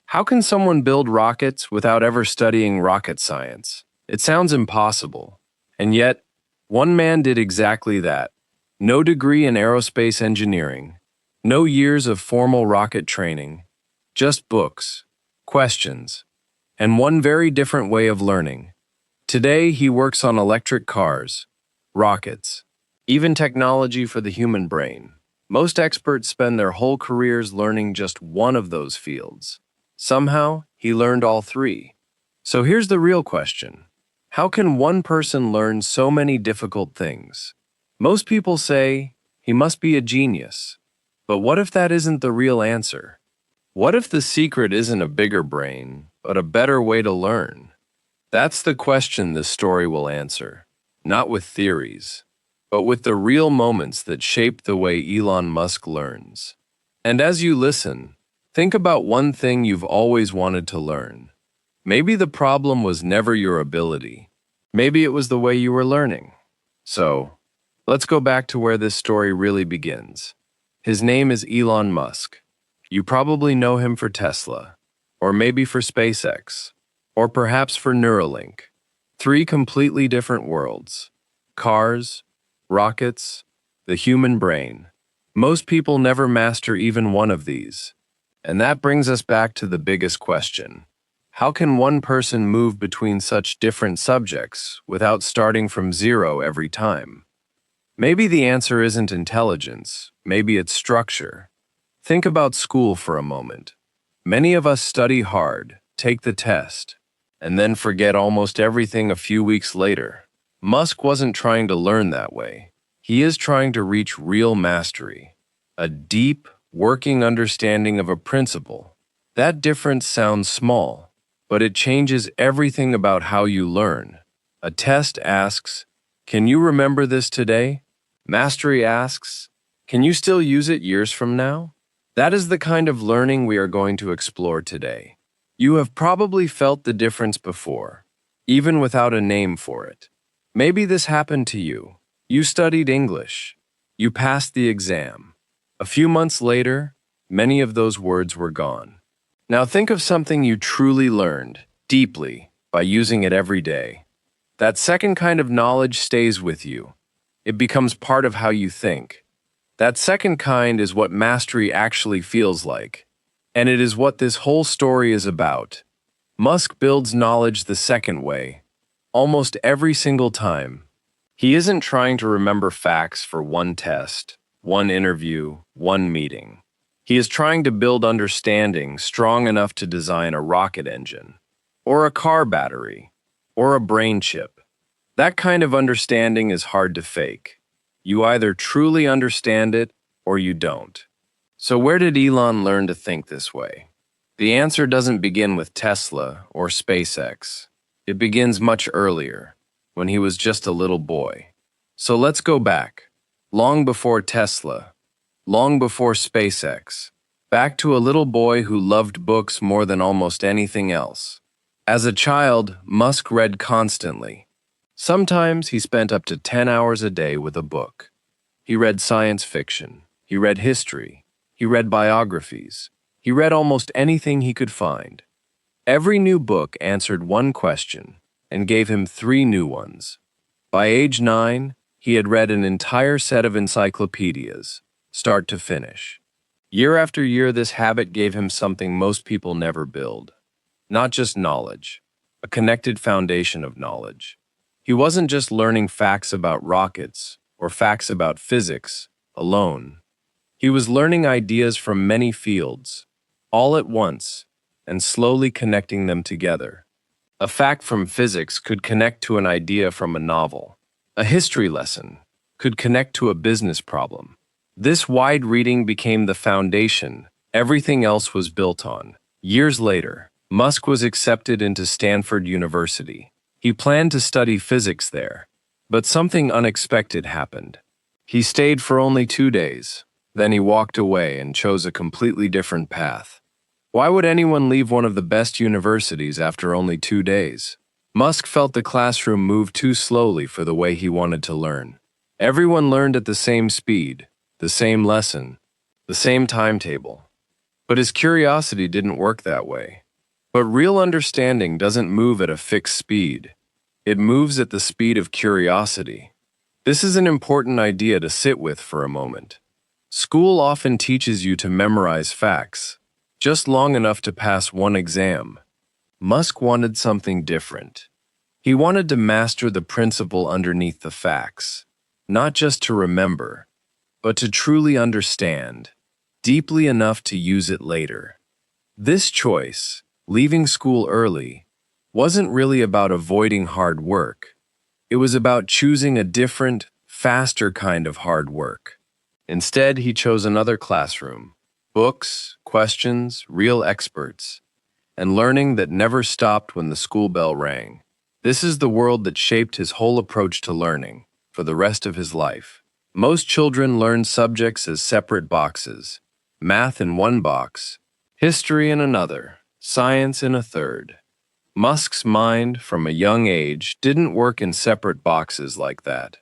How can someone build rockets without ever studying rocket science? It sounds impossible. And yet, one man did exactly that. No degree in aerospace engineering, no years of formal rocket training, just books, questions, and one very different way of learning. Today, he works on electric cars, rockets, even technology for the human brain. Most experts spend their whole careers learning just one of those fields. Somehow, he learned all three. So here's the real question. How can one person learn so many difficult things? Most people say, he must be a genius. But what if that isn't the real answer? What if the secret isn't a bigger brain, but a better way to learn? That's the question this story will answer. Not with theories, but with the real moments that shape the way Elon Musk learns. And as you listen, think about one thing you've always wanted to learn. Maybe the problem was never your ability. Maybe it was the way you were learning. So, let's go back to where this story really begins. His name is Elon Musk. You probably know him for Tesla, or maybe for SpaceX, or perhaps for Neuralink. Three completely different worlds. Cars, rockets, the human brain. Most people never master even one of these. And that brings us back to the biggest question. How can one person move between such different subjects without starting from zero every time? Maybe the answer isn't intelligence, maybe it's structure. Think about school for a moment. Many of us study hard, take the test, and then forget almost everything a few weeks later. Musk wasn't trying to learn that way. He is trying to reach real mastery, a deep, working understanding of a principle. That difference sounds small, but it changes everything about how you learn. A test asks, "Can you remember this today?" Mastery asks, "Can you still use it years from now?" That is the kind of learning we are going to explore today. You have probably felt the difference before, even without a name for it. Maybe this happened to you. You studied English. You passed the exam. A few months later, many of those words were gone. Now think of something you truly learned, deeply, by using it every day. That second kind of knowledge stays with you. It becomes part of how you think. That second kind is what mastery actually feels like. And it is what this whole story is about. Musk builds knowledge the second way, almost every single time. He isn't trying to remember facts for one test, one interview, one meeting. He is trying to build understanding strong enough to design a rocket engine, or a car battery, or a brain chip. That kind of understanding is hard to fake. You either truly understand it, or you don't. So where did Elon learn to think this way? The answer doesn't begin with Tesla or SpaceX. It begins much earlier, when he was just a little boy. So let's go back, long before Tesla, long before SpaceX, back to a little boy who loved books more than almost anything else. As a child, Musk read constantly. Sometimes he spent up to 10 hours a day with a book. He read science fiction. He read history. He read biographies. He read almost anything he could find. Every new book answered one question and gave him 3 new ones. By age 9, he had read an entire set of encyclopedias, start to finish. Year after year, this habit gave him something most people never build. Not just knowledge, a connected foundation of knowledge. He wasn't just learning facts about rockets or facts about physics alone. He was learning ideas from many fields, all at once, and slowly connecting them together. A fact from physics could connect to an idea from a novel. A history lesson could connect to a business problem. This wide reading became the foundation everything else was built on. Years later, Musk was accepted into Stanford University. He planned to study physics there, but something unexpected happened. He stayed for only 2 days. Then he walked away and chose a completely different path. Why would anyone leave one of the best universities after only 2 days? Musk felt the classroom move too slowly for the way he wanted to learn. Everyone learned at the same speed, the same lesson, the same timetable. But his curiosity didn't work that way. But real understanding doesn't move at a fixed speed. It moves at the speed of curiosity. This is an important idea to sit with for a moment. School often teaches you to memorize facts, just long enough to pass one exam. Musk wanted something different. He wanted to master the principle underneath the facts, not just to remember, but to truly understand, deeply enough to use it later. This choice, leaving school early, wasn't really about avoiding hard work. It was about choosing a different, faster kind of hard work. Instead, he chose another classroom, books, questions, real experts, and learning that never stopped when the school bell rang. This is the world that shaped his whole approach to learning for the rest of his life. Most children learn subjects as separate boxes, math in one box, history in another, science in a third. Musk's mind, from a young age, didn't work in separate boxes like that.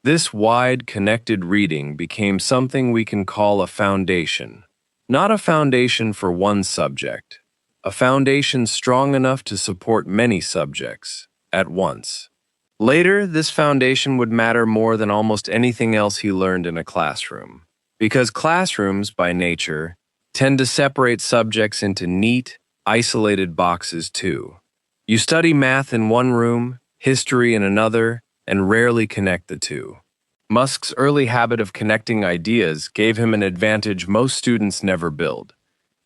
This wide, connected reading became something we can call a foundation. Not a foundation for one subject, a foundation strong enough to support many subjects at once. Later, this foundation would matter more than almost anything else he learned in a classroom, because classrooms, by nature, tend to separate subjects into neat, isolated boxes too. You study math in one room, history in another, and rarely connect the two. Musk's early habit of connecting ideas gave him an advantage most students never build.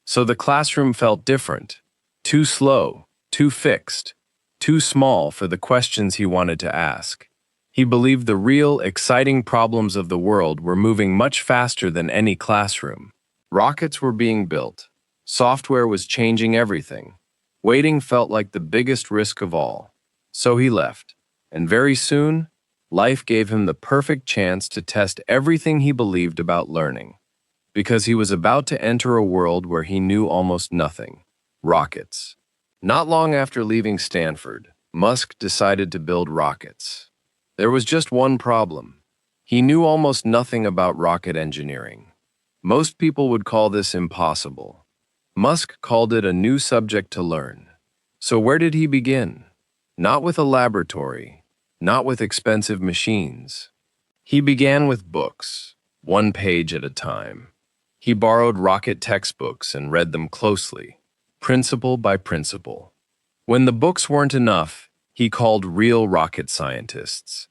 So the classroom felt different, too slow, too fixed, too small for the questions he wanted to ask. He believed the real, exciting problems of the world were moving much faster than any classroom. Rockets were being built. Software was changing everything. Waiting felt like the biggest risk of all. So he left. And very soon, life gave him the perfect chance to test everything he believed about learning. Because he was about to enter a world where he knew almost nothing. Rockets. Not long after leaving Stanford, Musk decided to build rockets. There was just one problem. He knew almost nothing about rocket engineering. Most people would call this impossible. Musk called it a new subject to learn. So where did he begin? Not with a laboratory, not with expensive machines. He began with books, one page at a time. He borrowed rocket textbooks and read them closely, principle by principle. When the books weren't enough, he called real rocket scientists.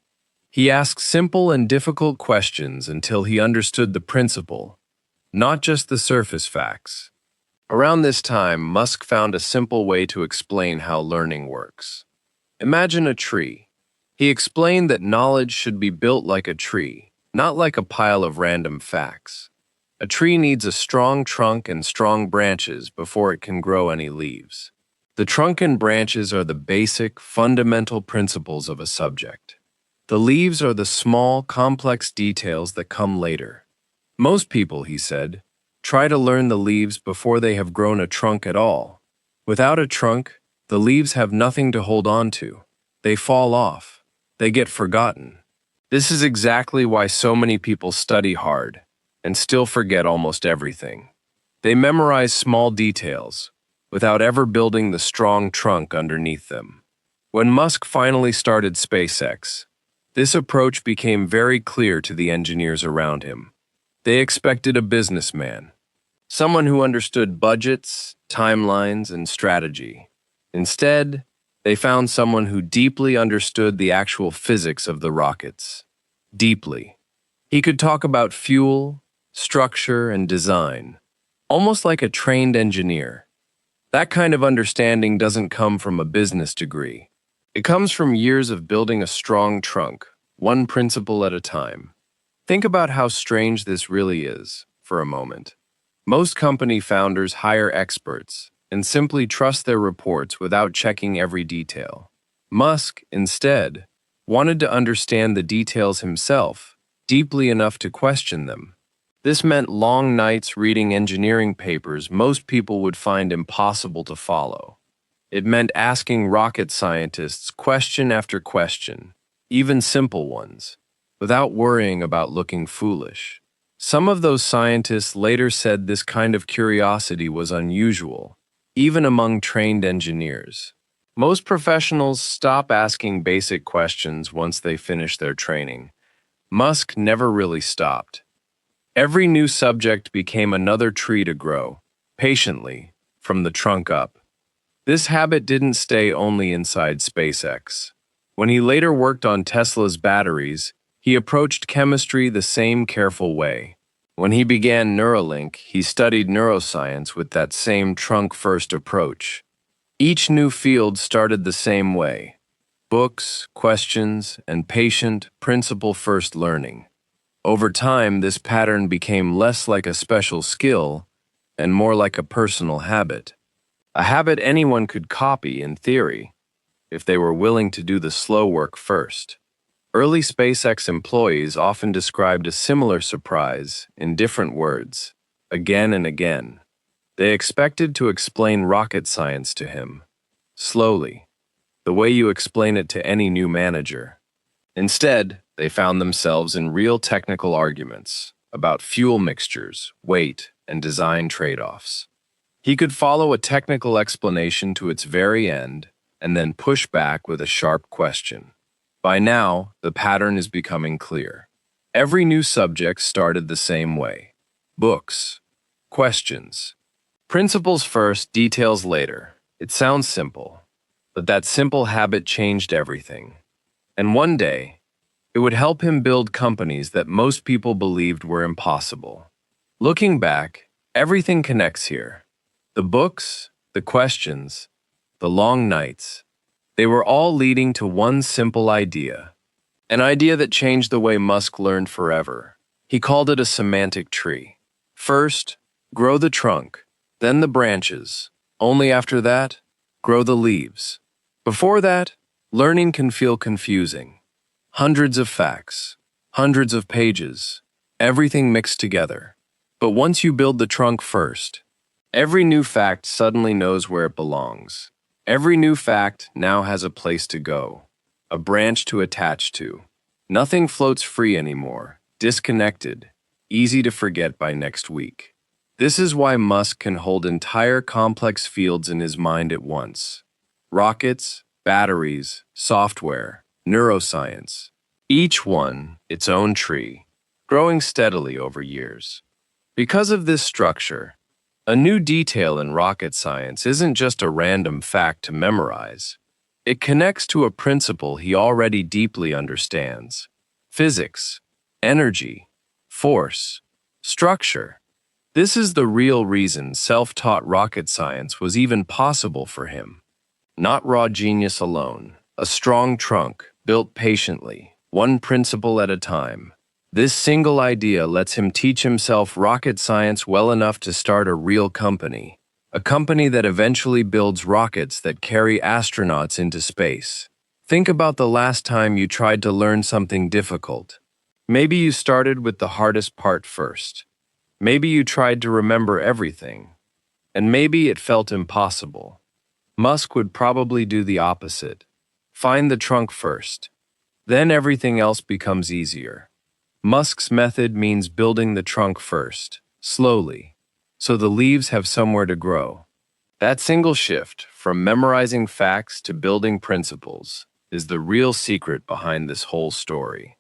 He asked simple and difficult questions until he understood the principle, not just the surface facts. Around this time, Musk found a simple way to explain how learning works. Imagine a tree. He explained that knowledge should be built like a tree, not like a pile of random facts. A tree needs a strong trunk and strong branches before it can grow any leaves. The trunk and branches are the basic, fundamental principles of a subject. The leaves are the small, complex details that come later. Most people, he said, try to learn the leaves before they have grown a trunk at all. Without a trunk, the leaves have nothing to hold on to. They fall off. They get forgotten. This is exactly why so many people study hard and still forget almost everything. They memorize small details without ever building the strong trunk underneath them. When Musk finally started SpaceX, this approach became very clear to the engineers around him. They expected a businessman, someone who understood budgets, timelines, and strategy. Instead, they found someone who deeply understood the actual physics of the rockets. Deeply. He could talk about fuel, structure, and design, almost like a trained engineer. That kind of understanding doesn't come from a business degree. It comes from years of building a strong trunk, one principle at a time. Think about how strange this really is, for a moment. Most company founders hire experts and simply trust their reports without checking every detail. Musk, instead, wanted to understand the details himself, deeply enough to question them. This meant long nights reading engineering papers most people would find impossible to follow. It meant asking rocket scientists question after question, even simple ones, without worrying about looking foolish. Some of those scientists later said this kind of curiosity was unusual, even among trained engineers. Most professionals stop asking basic questions once they finish their training. Musk never really stopped. Every new subject became another tree to grow, patiently, from the trunk up. This habit didn't stay only inside SpaceX. When he later worked on Tesla's batteries, he approached chemistry the same careful way. When he began Neuralink, he studied neuroscience with that same trunk-first approach. Each new field started the same way: books, questions, and patient, principle-first learning. Over time, this pattern became less like a special skill and more like a personal habit. A habit anyone could copy in theory, if they were willing to do the slow work first. Early SpaceX employees often described a similar surprise in different words, again and again. They expected to explain rocket science to him, slowly, the way you explain it to any new manager. Instead, they found themselves in real technical arguments about fuel mixtures, weight, and design trade-offs. He could follow a technical explanation to its very end and then push back with a sharp question. By now, the pattern is becoming clear. Every new subject started the same way: books, questions, principles first, details later. It sounds simple, but that simple habit changed everything. And one day, it would help him build companies that most people believed were impossible. Looking back, everything connects here. The books, the questions, the long nights, they were all leading to one simple idea. An idea that changed the way Musk learned forever. He called it a semantic tree. First, grow the trunk, then the branches. Only after that, grow the leaves. Before that, learning can feel confusing. Hundreds of facts, hundreds of pages, everything mixed together. But once you build the trunk first, every new fact suddenly knows where it belongs. Every new fact now has a place to go, a branch to attach to. Nothing floats free anymore, disconnected, easy to forget by next week. This is why Musk can hold entire complex fields in his mind at once: rockets, batteries, software, neuroscience. Each one its own tree, growing steadily over years. Because of this structure, a new detail in rocket science isn't just a random fact to memorize. It connects to a principle he already deeply understands: physics, energy, force, structure. This is the real reason self-taught rocket science was even possible for him. Not raw genius alone, a strong trunk, built patiently, one principle at a time. This single idea lets him teach himself rocket science well enough to start a real company, a company that eventually builds rockets that carry astronauts into space. Think about the last time you tried to learn something difficult. Maybe you started with the hardest part first. Maybe you tried to remember everything, and maybe it felt impossible. Musk would probably do the opposite. Find the trunk first. Then everything else becomes easier. Musk's method means building the trunk first, slowly, so the leaves have somewhere to grow. That single shift, from memorizing facts to building principles, is the real secret behind this whole story.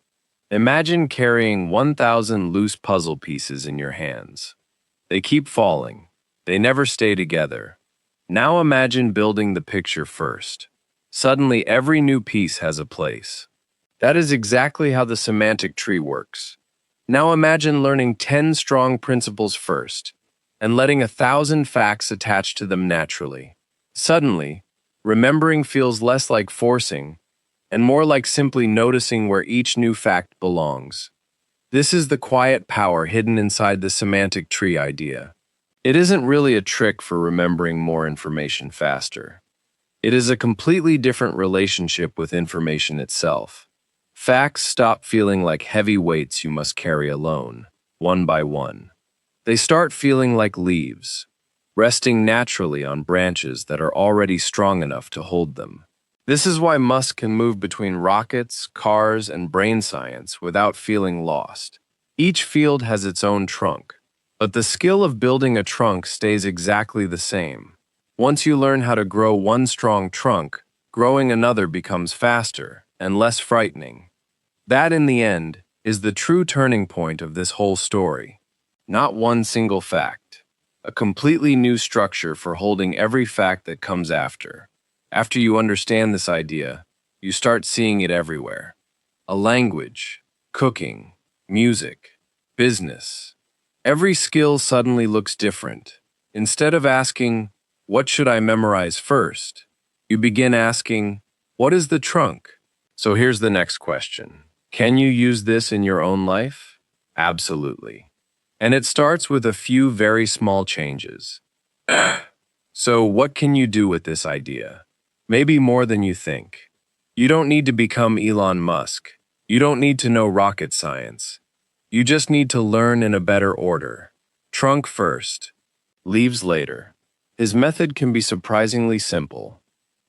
Imagine carrying 1,000 loose puzzle pieces in your hands. They keep falling. They never stay together. Now imagine building the picture first. Suddenly, every new piece has a place. That is exactly how the semantic tree works. Now imagine learning 10 strong principles first, and letting 1,000 facts attach to them naturally. Suddenly, remembering feels less like forcing, and more like simply noticing where each new fact belongs. This is the quiet power hidden inside the semantic tree idea. It isn't really a trick for remembering more information faster. It is a completely different relationship with information itself. Facts stop feeling like heavy weights you must carry alone, one by one. They start feeling like leaves, resting naturally on branches that are already strong enough to hold them. This is why Musk can move between rockets, cars, and brain science without feeling lost. Each field has its own trunk, but the skill of building a trunk stays exactly the same. Once you learn how to grow one strong trunk, growing another becomes faster and less frightening. That, in the end, is the true turning point of this whole story. Not one single fact, a completely new structure for holding every fact that comes after. After you understand this idea, you start seeing it everywhere. A language, cooking, music, business. Every skill suddenly looks different. Instead of asking, "What should I memorize first?" you begin asking, "What is the trunk?" So here's the next question. Can you use this in your own life? Absolutely. And it starts with a few very small changes. So what can you do with this idea? Maybe more than you think. You don't need to become Elon Musk. You don't need to know rocket science. You just need to learn in a better order. Trunk first, leaves later. His method can be surprisingly simple.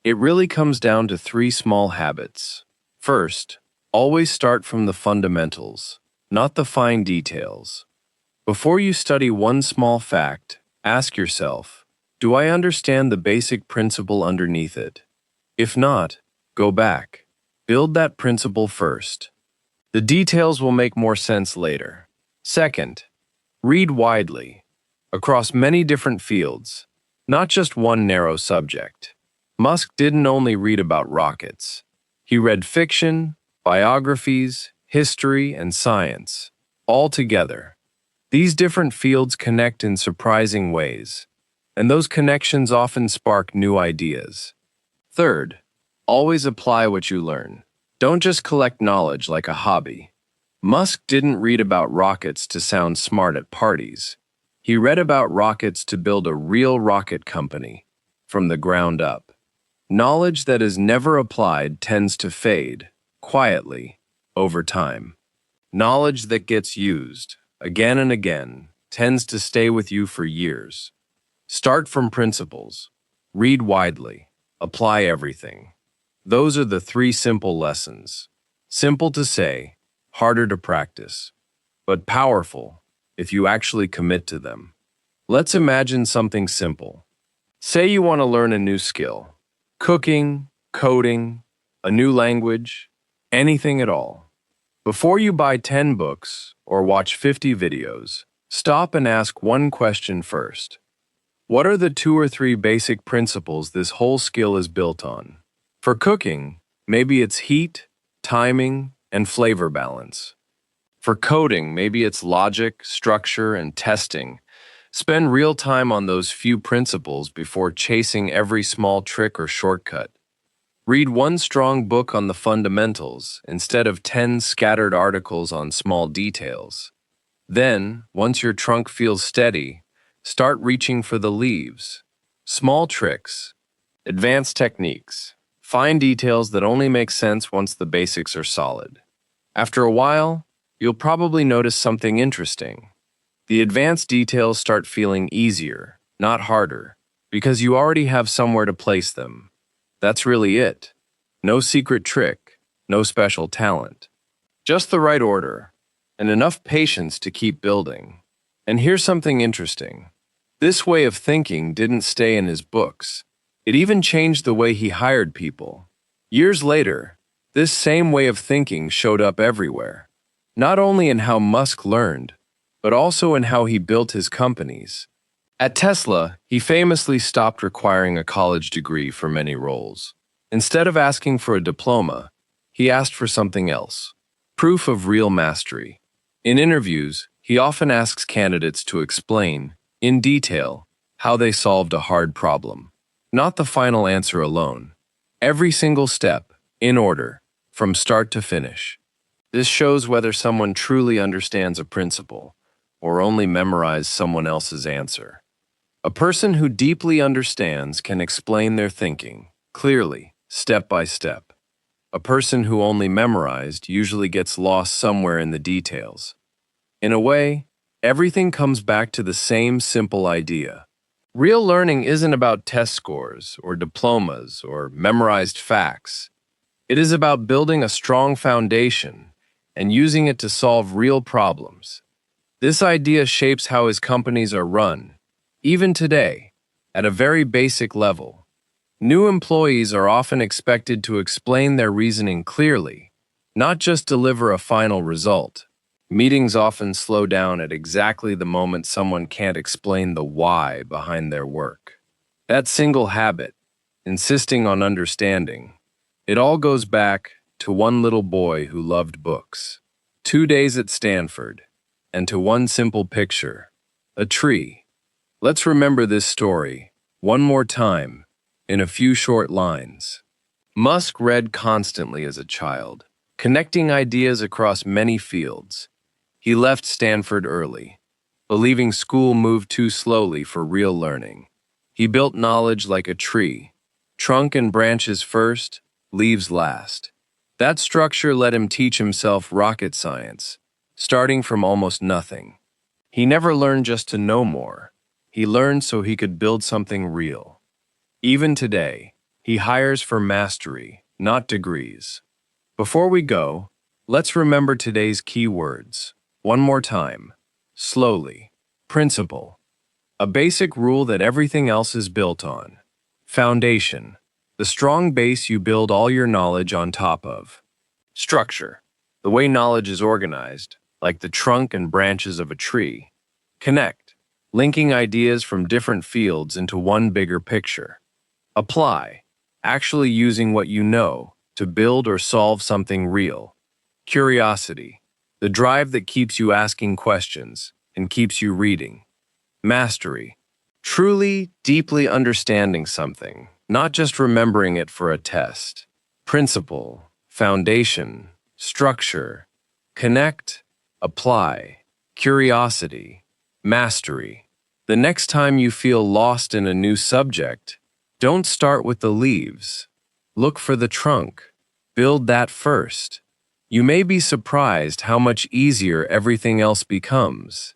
It really comes down to three small habits. First, always start from the fundamentals, not the fine details. Before you study one small fact, ask yourself, do I understand the basic principle underneath it? If not, go back. Build that principle first. The details will make more sense later. Second, read widely, across many different fields, not just one narrow subject. Musk didn't only read about rockets. He read fiction, biographies, history, and science, all together. These different fields connect in surprising ways, and those connections often spark new ideas. Third, always apply what you learn. Don't just collect knowledge like a hobby. Musk didn't read about rockets to sound smart at parties. He read about rockets to build a real rocket company, from the ground up. Knowledge that is never applied tends to fade, quietly, over time. Knowledge that gets used, again and again, tends to stay with you for years. Start from principles. Read widely. Apply everything. Those are the three simple lessons. Simple to say, harder to practice, but powerful if you actually commit to them. Let's imagine something simple. Say you want to learn a new skill. Cooking, coding, a new language, anything at all. Before you buy 10 books or watch 50 videos, stop and ask one question first. What are the 2 or 3 basic principles this whole skill is built on? For cooking, maybe it's heat, timing, and flavor balance. For coding, maybe it's logic, structure, and testing. Spend real time on those few principles before chasing every small trick or shortcut. Read one strong book on the fundamentals instead of 10 scattered articles on small details. Then, once your trunk feels steady, start reaching for the leaves. Small tricks, advanced techniques, fine details that only make sense once the basics are solid. After a while, you'll probably notice something interesting. The advanced details start feeling easier, not harder, because you already have somewhere to place them. That's really it. No secret trick, no special talent. Just the right order, and enough patience to keep building. And here's something interesting. This way of thinking didn't stay in his books. It even changed the way he hired people. Years later, this same way of thinking showed up everywhere. Not only in how Musk learned, but also in how he built his companies. At Tesla, he famously stopped requiring a college degree for many roles. Instead of asking for a diploma, he asked for something else: proof of real mastery. In interviews, he often asks candidates to explain, in detail, how they solved a hard problem. Not the final answer alone. Every single step, in order, from start to finish. This shows whether someone truly understands a principle, or only memorized someone else's answer. A person who deeply understands can explain their thinking, clearly, step by step. A person who only memorized usually gets lost somewhere in the details. In a way, everything comes back to the same simple idea. Real learning isn't about test scores or diplomas or memorized facts. It is about building a strong foundation and using it to solve real problems This idea shapes how his companies are run. Even today, at a very basic level, new employees are often expected to explain their reasoning clearly, not just deliver a final result. Meetings often slow down at exactly the moment someone can't explain the why behind their work. That single habit, insisting on understanding, it all goes back to one little boy who loved books, 2 days at Stanford, and to one simple picture, a tree. Let's remember this story one more time in a few short lines. Musk read constantly as a child, connecting ideas across many fields. He left Stanford early, believing school moved too slowly for real learning. He built knowledge like a tree, trunk and branches first, leaves last. That structure let him teach himself rocket science, starting from almost nothing. He never learned just to know more. He learned so he could build something real. Even today, he hires for mastery, not degrees. Before we go, let's remember today's key words. One more time. Slowly. Principle. A basic rule that everything else is built on. Foundation. The strong base you build all your knowledge on top of. Structure. The way knowledge is organized, like the trunk and branches of a tree. Connect. Linking ideas from different fields into one bigger picture. Apply. Actually using what you know to build or solve something real. Curiosity. The drive that keeps you asking questions and keeps you reading. Mastery. Truly, deeply understanding something, not just remembering it for a test. Principle. Foundation. Structure. Connect. Apply. Curiosity. Mastery. The next time you feel lost in a new subject, don't start with the leaves. Look for the trunk. Build that first. You may be surprised how much easier everything else becomes.